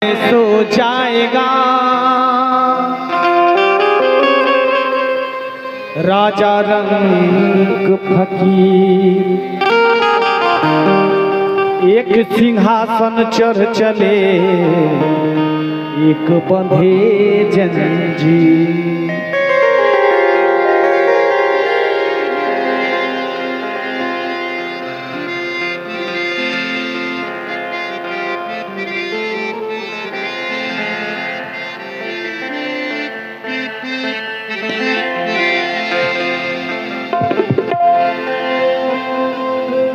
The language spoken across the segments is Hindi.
सो जाएगा राजा रंग फकीर, एक सिंहासन चढ़ चले एक बंधे जंजीर।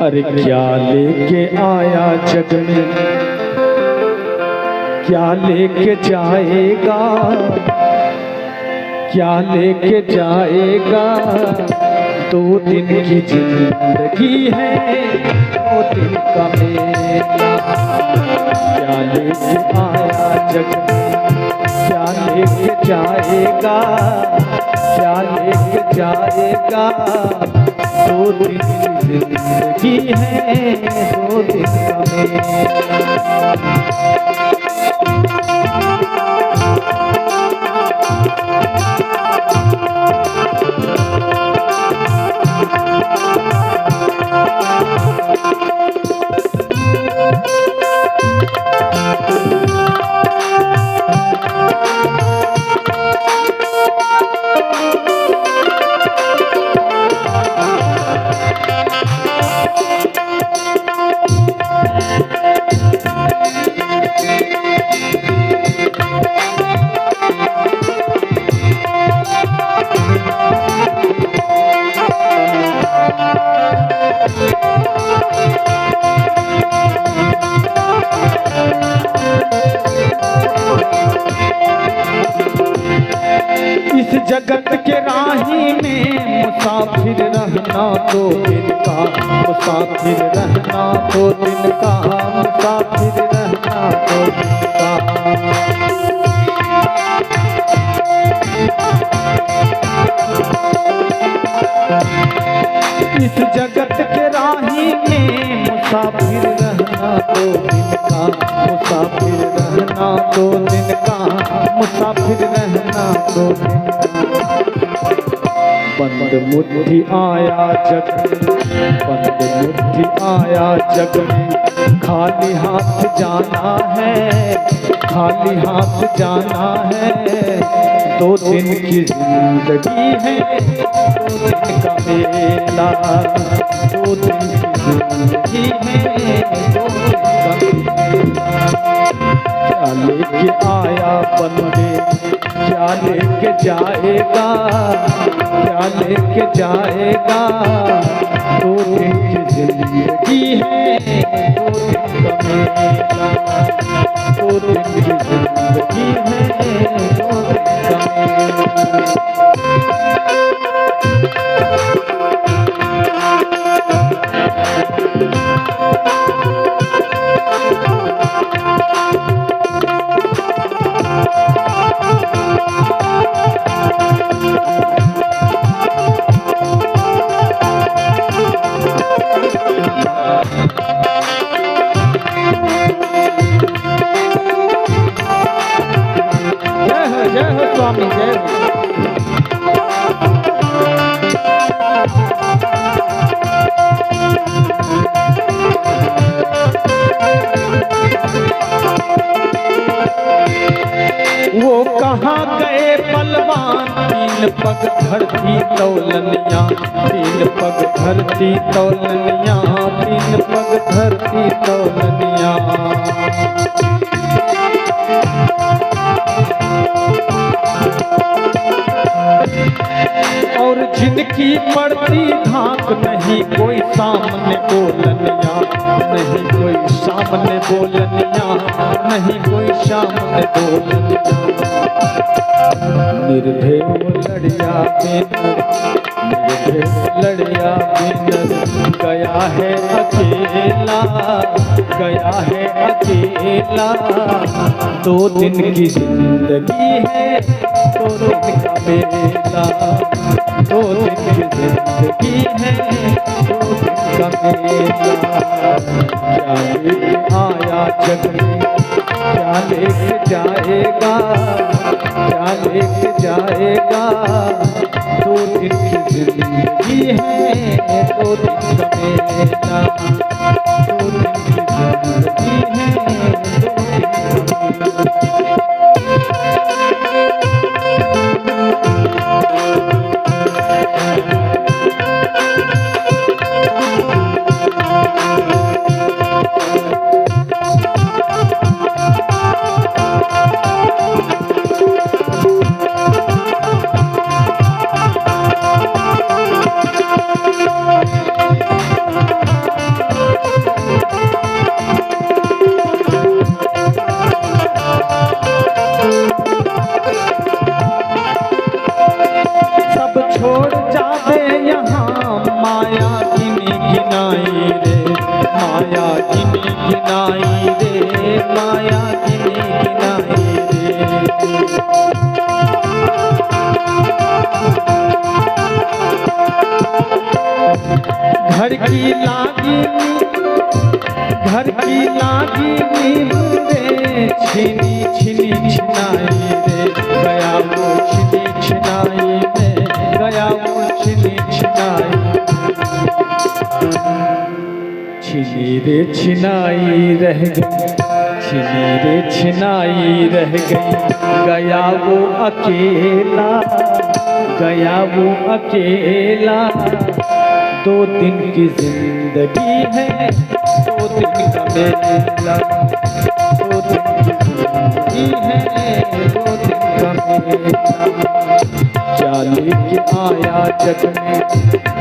अरे क्या लेके आया जग में, क्या लेके जाएगा, क्या लेके जाएगा। 2 दिन की जिंदगी है, 2 दिन का मेला। क्या लेके आया जग में, क्या लेके जाएगा, क्या लेके जाएगा। 2 दिन की जिंदगी है, 2 दिन का मेला। इस जगत के राही में मुसाफिर रहना 2 दिन का, मुसाफिर रहना 2 दिन का, मुसाफिर रहना 2 दिन का। इस जगत के राही में मुसाफिर रहना 2 दिन का, मुसाफिर रहना 2 दिन का, मुसाफिर रहना 2 दिन का। बंद मुट्ठी आया जग में, बंद मुट्ठी आया जग में। खाली हाथ जाना है, खाली हाथ जाना है। 2 दिन की जिंदगी है, 2 दिन का मेला। 2 दिन की जिंदगी है, 2 दिन का मेला। क्या लेके आया बंदे, क्या लेके जाएगा, क्या लेके जाएगा। 2 दिन की जिंदगी है, 2 दिन का मेला। 2 दिन की जिंदगी है, 2 दिन का मेला। जय हो स्वामी, जय हो। वो कहाँ गए बलवान, 3 पग धरती तौलनिया, 3 पग धरती तौलनिया, 3 पग धरती तौलनिया। और जिनकी पड़ती धाक नहीं कोई सामने बोलनिया, नहीं कोई सामने बोलनिया, नहीं कोई सामने बोलनिया। निर्भय लड़िया बिन, निर्भय लड़िया बिन गया है अकेला, गया है अकेला। 2 दिन की जिंदगी है, 2 दिन का मेला। 2 दिन की जिंदगी है, 2 दिन का मेला। क्या लेके आया जग में, क्या लेके जाएगा, क्या लेके जाएगा। 2 दिन की जिंदगी है, 2 दिन का मेला। 2 दिन की जिंदगी है, 2 दिन का मेला। छोड़ जावे यहाँ माया गिनी गिनाई रे, माया गिनी गिनाई रे, माया गिनी गिनाई रे। घर की लागी, घर की लागी रे, छिनी छिनी छिनाई रे, गया वो छिनी छिनाई रे, गया वो छिनी छिनाई। छिनी रे छिनाई रह गई, छिनी रे छिनाई रह गई। गया वो अकेला, गया वो अकेला। 2 दिन की जिंदगी है, 2 दिन का मेला। 2 दिन की जिंदगी है, 2 दिन का मेला। क्या लेके आया जग में,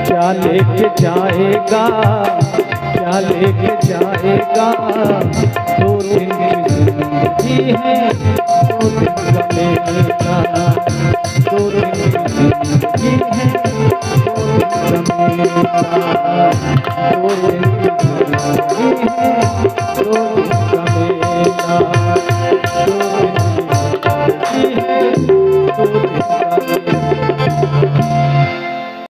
क्या लेके जाएगा, क्या लेके जाएगा। 2 दिन की जिंदगी है, 2 दिन का मेला। 2 दिन की जिंदगी